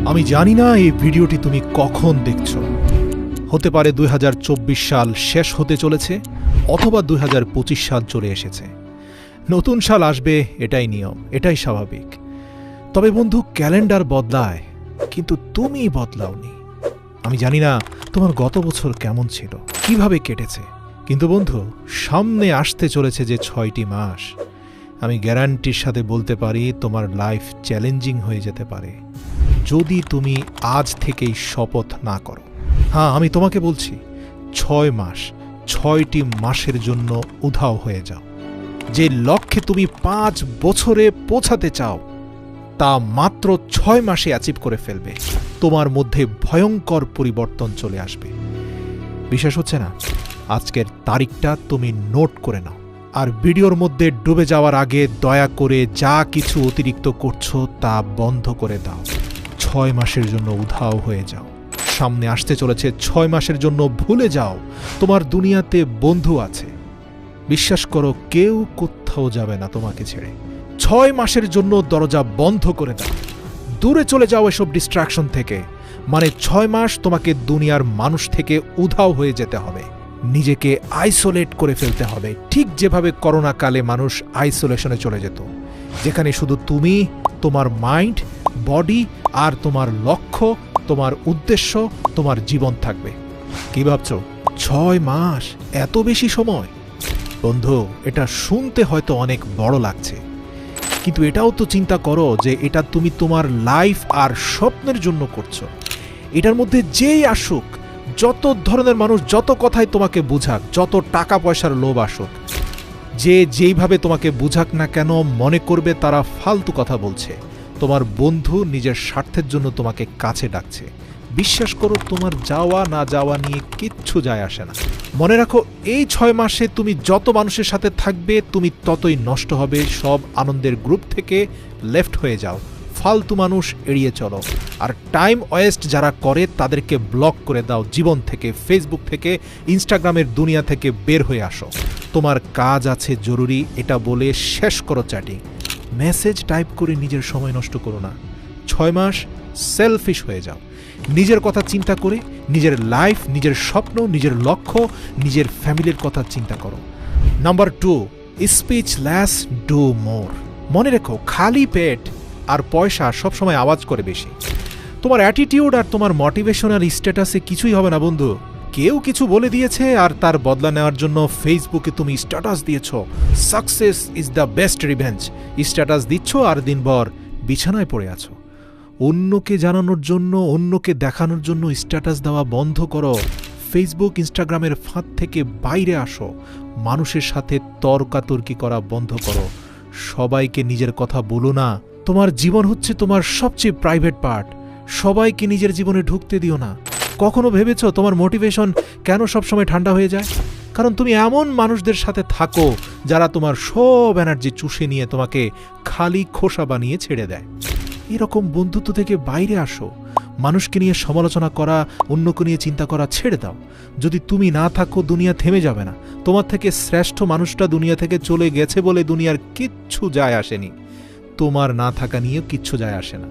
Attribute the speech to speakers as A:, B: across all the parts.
A: আমি জানি না এই ভিডিওটি তুমি কখন দেখছো। হতে পারে 2024 সাল শেষ হতে চলেছে, অথবা 2025 সাল চলে এসেছে। নতুন সাল আসবে, এটাই নিয়ম, এটাই স্বাভাবিক। তবে বন্ধু, ক্যালেন্ডার বদলায়, কিন্তু তুমি বদলাওনি। আমি জানি না তোমার গত বছর কেমন ছিল, কিভাবে কেটেছে, কিন্তু বন্ধু, সামনে আসতে চলেছে যে 6টি মাস, আমি গ্যারান্টির সাথে বলতে পারি তোমার লাইফ চ্যালেঞ্জিং হয়ে যেতে পারে যদি তুমি আজ থেকেই শপথ না করো। হ্যাঁ, আমি তোমাকে বলছি, 6 মাস, 6টি মাসের জন্য উধাও হয়ে যাও। যে লক্ষ্যে তুমি 5 বছরে পৌঁছাতে চাও, তা মাত্র 6 মাসে অ্যাচিভ করে ফেলবে। তোমার মধ্যে ভয়ঙ্কর পরিবর্তন চলে আসবে। বিশ্বাস হচ্ছে না? আজকের তারিখটা তুমি নোট করে নাও, আর ভিডিওর মধ্যে ডুবে যাওয়ার আগে দয়া করে যা কিছু অতিরিক্ত করছো তা বন্ধ করে দাও। 6 মাসের জন্য উধাও হয়ে যাও। সামনে আসতে চলেছে 6 মাসের জন্য ভুলে যাও তোমার দুনিয়াতে বন্ধু আছে। বিশ্বাস করো, কেউ কোথাও যাবে না তোমাকে ছেড়ে। 6 মাসের জন্য দরজা বন্ধ করে দাও, দূরে চলে যাও এসব ডিস্ট্রাকশন থেকে। মানে 6 মাস তোমাকে দুনিয়ার মানুষ থেকে উধাও হয়ে যেতে হবে, নিজেকে আইসোলেট করে ফেলতে হবে, ঠিক যেভাবে করোনা কালে মানুষ আইসোলেশনে চলে যেত, যেখানে শুধু তুমি, তোমার মাইন্ড, বডি আর তোমার লক্ষ্য, তোমার উদ্দেশ্য, তোমার জীবন থাকবে। কি ভাবছো? 6 মাস, এত বেশি সময়? বন্ধু, এটা শুনতে হয়তো অনেক বড় লাগছে, কিন্তু এটাও তো চিন্তা করো যে এটা তুমি তোমার লাইফ আর স্বপ্নের জন্য করছো। এটার মধ্যে যেই আসুক, যত ধরনের মানুষ যত কথাই তোমাকে বুঝাক, যত টাকা পয়সার লোভ আসুক, যে যেইভাবে তোমাকে বুঝাক না কেন, মনে করবে তারা ফালতু কথা বলছে। তোমার বন্ধু নিজের স্বার্থের জন্য তোমাকে কাছে ডাকছে। বিশ্বাস করো, তোমার যাওয়া না যাওয়া নিয়ে কিচ্ছু যায় আসে না। মনে রাখো, এই 6 মাসে তুমি যত মানুষের সাথে থাকবে, তুমি ততই নষ্ট হবে। সব আনন্দের গ্রুপ থেকে লেফট হয়ে যাও, ফালতু মানুষ এড়িয়ে চলো, আর টাইম ওয়েস্ট যারা করে তাদেরকে ব্লক করে দাও জীবন থেকে, ফেসবুক থেকে, ইনস্টাগ্রামের দুনিয়া থেকে বের হয়ে আসো। তোমার কাজ আছে জরুরি, এটা বলে শেষ করো চ্যাটিং। মেসেজ টাইপ করে নিজের সময় নষ্ট করো না। 6 মাস সেলফিশ হয়ে যাও, নিজের কথা চিন্তা করে, নিজের লাইফ, নিজের স্বপ্ন, নিজের লক্ষ্য, নিজের ফ্যামিলির কথা চিন্তা করো। Number 2, speech less, do more. মনে রেখো, খালি পেট আর পয়সা সবসময় আওয়াজ করে বেশি। তোমার অ্যাটিটিউড আর তোমার মোটিভেশনাল স্ট্যাটাসে কিছুই হবে না বন্ধু। কেউ কিছু বলে দিয়েছে আর তার বদলা নেওয়ার জন্য ফেসবুকে তুমি স্ট্যাটাস দিয়েছ, success is the best revenge. Status দিচ্ছ আর দিনভর বিছানায় পড়ে আছো। অন্যকে জানানোর জন্য, অন্যকে দেখানোর জন্য স্ট্যাটাস দেওয়া বন্ধ করো। ফেসবুক, ইনস্টাগ্রামের ফাঁদ থেকে বাইরে আসো। মানুষের সাথে তর্কাতর্কি করা বন্ধ করো। সবাইকে নিজের কথা বলো না। তোমার জীবন হচ্ছে তোমার সবচেয়ে প্রাইভেট পার্ট। সবাইকে নিজের জীবনে ঢুকতে দিও না। কখনো ভেবেছো তোমার মোটিভেশন কেন সবসময় ঠান্ডা হয়ে যায়? কারণ তুমি এমন মানুষদের সাথে থাকো যারা তোমার সব এনার্জি চুষে নিয়ে তোমাকে খালি খোসা বানিয়ে ছেড়ে দেয়। এরকম বন্ধুত্ব থেকে বাইরে আসো। মানুষকে নিয়ে সমালোচনা করা, অন্যকে নিয়ে চিন্তা করা ছেড়ে দাও। যদি তুমি না থাকো, দুনিয়া থেমে যাবে না। তোমার থেকে শ্রেষ্ঠ মানুষটা দুনিয়া থেকে চলে গেছে বলে দুনিয়ার কিচ্ছু যায় আসেনি। তোমার না থাকা নিয়েও কিচ্ছু যায় আসে না।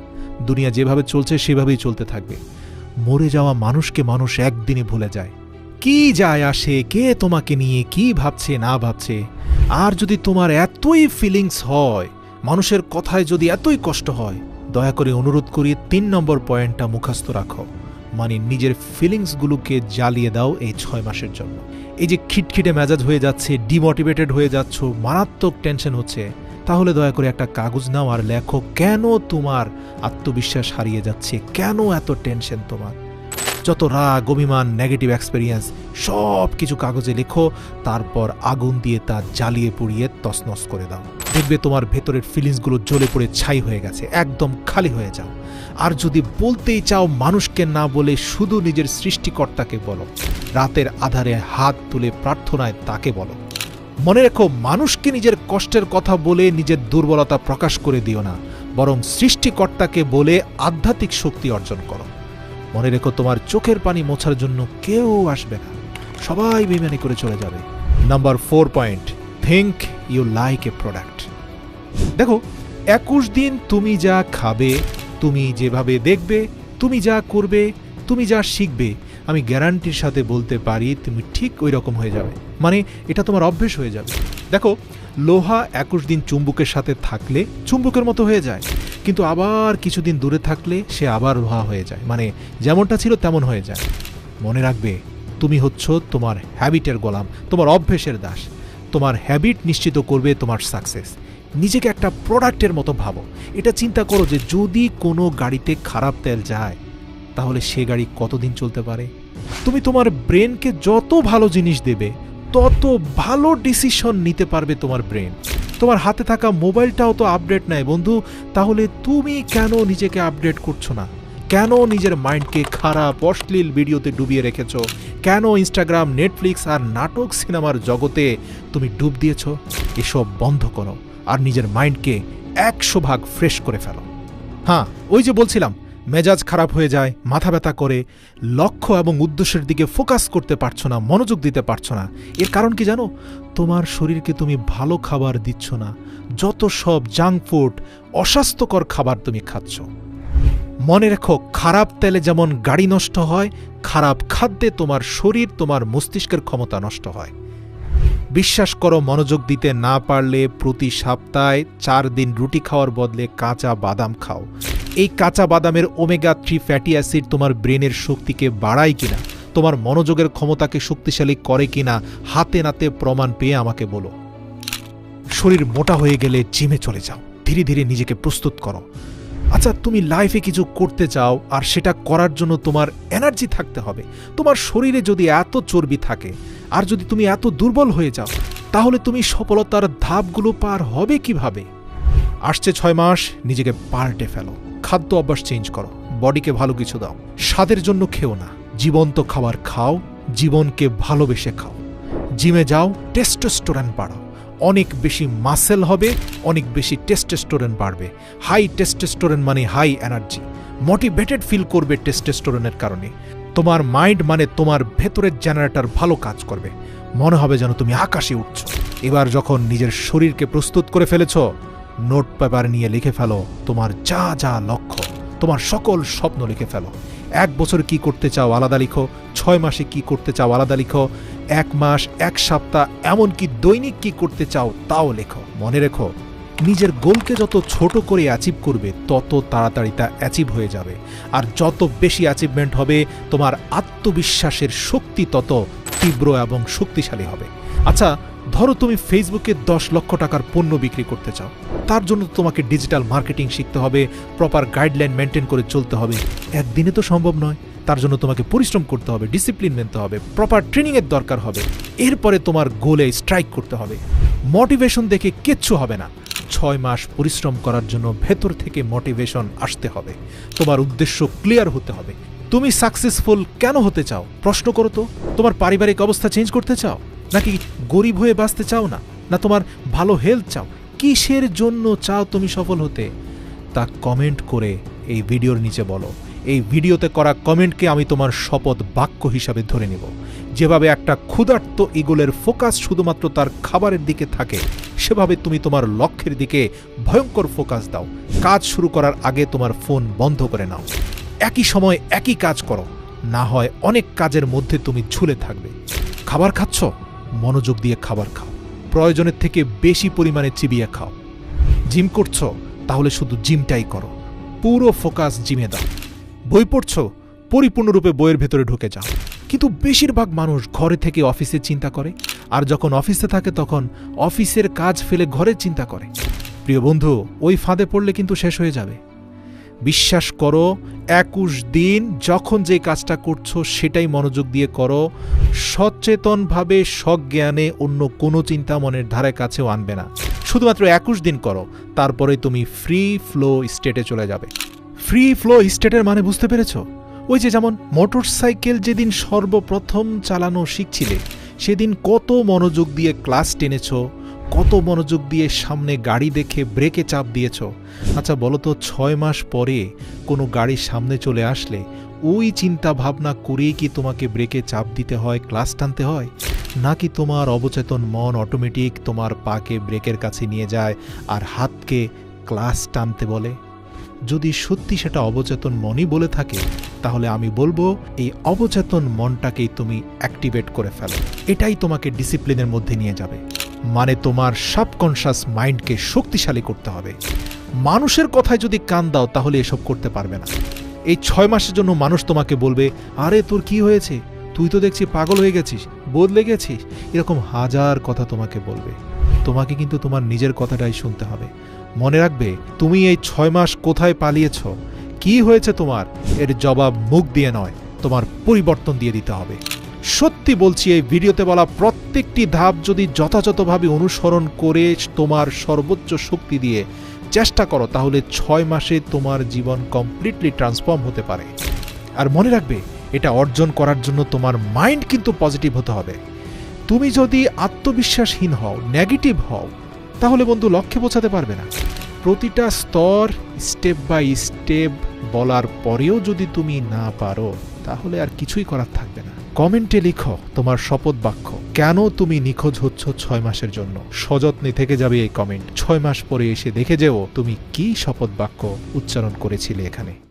A: দুনিয়া যেভাবে চলছে সেভাবেই চলতে থাকবে। মরে যাওয়া মানুষকে মানুষ একদিনে ভুলে যায়। কি যায় আসে কে তোমাকে নিয়ে কি ভাবছে না ভাবছে? আর যদি তোমার এতই ফিলিংস হয়, মানুষের কথায় যদি এতই কষ্ট হয়, দয়া করে অনুরোধ করি 3 নম্বর পয়েন্টটা মুখস্থ রাখো। মানে নিজের ফিলিংসগুলোকে জ্বালিয়ে দাও এই 6 মাসের জন্য। এই যে খিটখিটে মেজাজ হয়ে যাচ্ছে, ডিমোটিভেটেড হয়ে যাচ্ছ, মারাত্মক টেনশন হচ্ছে, তাহলে দয়া করে একটা কাগজ নাও আর লেখো কেন তোমার আত্মবিশ্বাস হারিয়ে যাচ্ছে, কেন এত টেনশন তোমার। যত রাগ, অভিমান, নেগেটিভ এক্সপেরিয়েন্স সব কিছু কাগজে লেখো, তারপর আগুন দিয়ে তা জ্বালিয়ে পুড়িয়ে তছনছ করে দাও। দেখবে তোমার ভেতরের ফিলিংসগুলো জ্বলে পড়ে ছাই হয়ে গেছে, একদম খালি হয়ে যাও। আর যদি বলতেই চাও, মানুষকে না বলে শুধু নিজের সৃষ্টিকর্তাকে বলো। রাতের আধারে হাত তুলে প্রার্থনায় তাকে বলো। মনে রেখো, মানুষকে নিজের কষ্টের কথা বলে নিজের দুর্বলতা প্রকাশ করে দিও না, বরং সৃষ্টিকর্তাকে বলে আধ্যাত্মিক শক্তি অর্জন করো। মনে রেখো, তোমার চোখের পানি মোছার জন্য কেউ আসবে না, সবাই বেইমানি করে চলে যাবে। Number 4 point, think you like a product. দেখো, 21 দিন তুমি যা খাবে, তুমি যেভাবে দেখবে, তুমি যা করবে, তুমি যা শিখবে, আমি গ্যারান্টির সাথে বলতে পারি তুমি ঠিক ওই রকম হয়ে যাবে। মানে এটা তোমার অভ্যেস হয়ে যাবে। দেখো, লোহা 21 দিন চুম্বকের সাথে থাকলে চুম্বকের মতো হয়ে যায়, কিন্তু আবার কিছুদিন দূরে থাকলে সে আবার লোহা হয়ে যায়, মানে যেমনটা ছিল তেমন হয়ে যায়। মনে রাখবে, তুমি হচ্ছ তোমার হ্যাবিটের গোলাম, তোমার অভ্যেসের দাস। তোমার হ্যাবিট নিশ্চিত করবে তোমার সাকসেস। নিজেকে একটা প্রোডাক্টের মতো ভাবো। এটা চিন্তা করো যে যদি কোনো গাড়িতে খারাপ তেল যায় তাহলে সে গাড়ি কতদিন চলতে পারে। তুমি তোমার ব্রেনকে যত ভালো জিনিস দেবে তত ভালো ডিসিশন নিতে পারবে তোমার ব্রেন। তোমার হাতে থাকা মোবাইলটাও তো আপডেট নেয় বন্ধু, তাহলে তুমি কেন নিজেকে আপডেট করছো না? কেন নিজের মাইন্ডকে খারাপ অশ্লীল ভিডিওতে ডুবিয়ে রেখেছ? কেন ইনস্টাগ্রাম, নেটফ্লিক্স আর নাটক সিনেমার জগতে তুমি ডুব দিয়েছ? এসব বন্ধ করো আর নিজের মাইন্ডকে 100 ভাগ ফ্রেশ করে ফেলো। হ্যাঁ, ওই যে বলছিলাম, মেজাজ খারাপ হয়ে যায়, মাথা ব্যথা করে, লক্ষ্য এবং উদ্দেশ্যের দিকে ফোকাস করতে পারছো না, মনোযোগ দিতে পারছো না। এর কারণ কি জানো? তোমার শরীরকে তুমি ভালো খাবার দিচ্ছ না, যত সব জাঙ্ক ফুড, অস্বাস্থ্যকর খাবার তুমি খাচ্ছ। মনে রেখো, খারাপ তেলে যেমন গাড়ি নষ্ট হয়, খারাপ খাদ্যে তোমার শরীর, তোমার মস্তিষ্কের ক্ষমতা নষ্ট হয়। বিশ্বাস করো, মনোযোগ দিতে না পারলে প্রতি সপ্তাহে 4 দিন রুটি খাওয়ার বদলে কাঁচা বাদাম খাও। এই কাঁচা বাদামের ওমেগা 3 ফ্যাটি অ্যাসিড তোমার ব্রেনের শক্তিকে বাড়ায় কিনা, তোমার মনোযোগের ক্ষমতাকে শক্তিশালী করে কিনা, হাতে নাতে প্রমাণ পেয়ে আমাকে বলো। শরীর মোটা হয়ে গেলে জিমে চলে যাও, ধীরে ধীরে নিজেকে প্রস্তুত করো। আচ্ছা, তুমি লাইফে কিছু করতে চাও আর সেটা করার জন্য তোমার এনার্জি থাকতে হবে। তোমার শরীরে যদি এত চর্বি থাকে আর যদি তুমি এত দুর্বল হয়ে যাও, তাহলে তুমি সফলতার ধাপগুলো পার হবে কিভাবে? আসছে 6 মাস, নিজেকে পাল্টে ফেলো। খাদ্য অভ্যাস চেঞ্জ করো, বডিকে ভালো কিছু দাও। স্বাদের জন্য খেও না, জীবন্ত খাবার খাও, জীবনকে ভালোবেসে খাও। জিমে যাও, টেস্টোস্টেরন বাড়াও। অনেক বেশি মাসেল হবে, অনেক বেশি টেস্টোস্টেরন বাড়বে। হাই টেস্টোস্টেরন মানে হাই এনার্জি, মোটিভেটেড ফিল করবে টেস্টোস্টেরনের কারণে। তোমার মাইন্ড মানে তোমার ভেতরের জেনারেটর ভালো কাজ করবে, মনে হবে যেন তুমি আকাশে উঠছ। এবার যখন নিজের শরীরকে প্রস্তুত করে ফেলেছ, নোট পেপার নিয়ে লিখে ফেলো তোমার যা যা লক্ষ্য, তোমার সকল স্বপ্ন লিখে ফেলো। 1 বছর কি করতে চাও আলাদা লিখো, 6 মাসে কি করতে চাও আলাদা লিখো, 1 মাস, 1 সপ্তাহ, এমনকি দৈনিক কি করতে চাও তাও লেখো। মনে রেখো, নিজের গোলকে যত ছোট করে অ্যাচিভ করবে তত তাড়াতাড়ি তা অ্যাচিভ হয়ে যাবে। আর যত বেশি অ্যাচিভমেন্ট হবে, তোমার আত্মবিশ্বাসের শক্তি তত তীব্র এবং শক্তিশালী হবে। আচ্ছা, ধরো তুমি ফেসবুকে 10 লক্ষ টাকার পণ্য বিক্রি করতে চাও। তার জন্য তোমাকে ডিজিটাল মার্কেটিং শিখতে হবে, প্রপার গাইডলাইন মেনটেন করে চলতে হবে। একদিনে তো সম্ভব নয়, তার জন্য তোমাকে পরিশ্রম করতে হবে, ডিসিপ্লিন মেনতে হবে, প্রপার ট্রেনিংয়ের দরকার হবে। এরপরে তোমার গোলে স্ট্রাইক করতে হবে। মোটিভেশন দেখে কিচ্ছু হবে না। 6 মাস পরিশ্রম করার জন্য ভেতর থেকে মোটিভেশন আসতে হবে। তোমার উদ্দেশ্য ক্লিয়ার হতে হবে। তুমি সাকসেসফুল কেন হতে চাও? প্রশ্ন করো তো। তোমার পারিবারিক অবস্থা চেঞ্জ করতে চাও, নাকি গরিব হয়ে বাঁচতে চাও না, না তোমার ভালো হেলথ চাও? কিসের জন্য চাও তুমি সফল হতে? তা কমেন্ট করে এই ভিডিওর নিচে বলো। এই ভিডিওতে করা কমেন্টকে আমি তোমার শপথ বাক্য হিসাবে ধরে নেব। যেভাবে একটা ক্ষুধার্ত ঈগলের ফোকাস শুধুমাত্র তার খাবারের দিকে থাকে, সেভাবে তুমি তোমার লক্ষ্যের দিকে ভয়ঙ্কর ফোকাস দাও। কাজ শুরু করার আগে তোমার ফোন বন্ধ করে নাও। একই সময় একই কাজ করো, না হয় অনেক কাজের মধ্যে তুমি ঝুলে থাকবে। খাবার খাচ্ছ, মনোযোগ দিয়ে খাবার খাও, প্রয়োজনের থেকে বেশি পরিমাণে চিবিয়ে খাও। জিম করছো, তাহলে শুধু জিমটাই করো, পুরো ফোকাস জিমে দাও। বই পড়ছো, পরিপূর্ণরূপে বইয়ের ভেতরে ঢুকে যাও। কিন্তু বেশিরভাগ মানুষ ঘরে থেকে অফিসে চিন্তা করে, আর যখন অফিসে থাকে তখন অফিসের কাজ ফেলে ঘরে চিন্তা করে। প্রিয় বন্ধু, ওই ফাঁদে পড়লে কিন্তু শেষ হয়ে যাবে। বিশ্বাস করো, 21 দিন যখন যে কাজটা করছো সেটাই মনোযোগ দিয়ে করো। সচেতনভাবে সজ্ঞানে অন্য কোনো চিন্তা মনের ধারে কাছেও আনবে না। শুধুমাত্র 21 দিন করো, তারপরে তুমি ফ্রি ফ্লো স্টেটে চলে যাবে। ফ্রি ফ্লো স্টেটের মানে বুঝতে পেরেছো? ওই যে যেমন মোটরসাইকেল যেদিন সর্বপ্রথম চালানো শিখছিলে, সেদিন কত মনোযোগ দিয়ে ক্লাস টেনেছ, কত মনোযোগ দিয়ে সামনে গাড়ি দেখে ব্রেকে চাপ দিয়েছ। আচ্ছা বলো তো, 6 মাস পরে কোনো গাড়ির সামনে চলে আসলে ওই চিন্তা ভাবনা করেই কি তোমাকে ব্রেকে চাপ দিতে হয়, ক্লাস টানতে হয়? নাকি তোমার অবচেতন মন অটোমেটিক তোমার পাকে ব্রেকের কাছে নিয়ে যায় আর হাতকে ক্লাস টানতে বলে? যদি সত্যি সেটা অবচেতন মনই বলে থাকে, তাহলে আমি বলবো এই অবচেতন মনটাকেই তুমি অ্যাক্টিভেট করে ফেলো। এটাই তোমাকে ডিসিপ্লিনের মধ্যে নিয়ে যাবে। মানে তোমার সাবকনশাস মাইন্ডকে শক্তিশালী করতে হবে। মানুষের কথায় যদি কান দাও তাহলে এসব করতে পারবে না। এই 6 মাসের জন্য মানুষ তোমাকে বলবে, আরে তোর কি হয়েছে, তুই তো দেখছি পাগল হয়ে গেছিস, বদলে গেছিস, এরকম হাজার কথা তোমাকে বলবে। তোমাকে কিন্তু তোমার নিজের কথাটাই শুনতে হবে। মনে রাখবে, তুমি এই 6 মাস কোথায় পালিয়েছ, কি হয়েছে তোমার, এর জবাব মুখ দিয়ে নয়, তোমার পরিবর্তন দিয়ে দিতে হবে। সত্যি বলছি, এই ভিডিওতে বলা প্রত্যেকটি ধাপ যদি যথাযথভাবে অনুসরণ করে তোমার সর্বোচ্চ শক্তি দিয়ে চেষ্টা করো, তাহলে 6 মাসে তোমার জীবন কমপ্লিটলি ট্রান্সফর্ম হতে পারে। আর মনে রাখবে, এটা অর্জন করার জন্য তোমার মাইন্ড কিন্তু পজিটিভ হতে হবে। তুমি যদি আত্মবিশ্বাসহীন হও, নেগেটিভ হও, তাহলে বন্ধু লক্ষ্যে পৌঁছাতে পারবে না। প্রতিটা স্তর স্টেপ বাই স্টেপ বলার পরেও যদি তুমি না পারো, তাহলে আর কিছুই করার থাকবে না। কমেন্টে লিখো তোমার শপথ বাক্য, কেন তুমি নিখোঁজ হচ্ছ 6 মাসের জন্য। সযত্নে থেকে যাবে এই কমেন্ট। 6 মাস পরে এসে দেখে যেও তুমি কি শপথ বাক্য উচ্চারণ করেছিলে এখানে।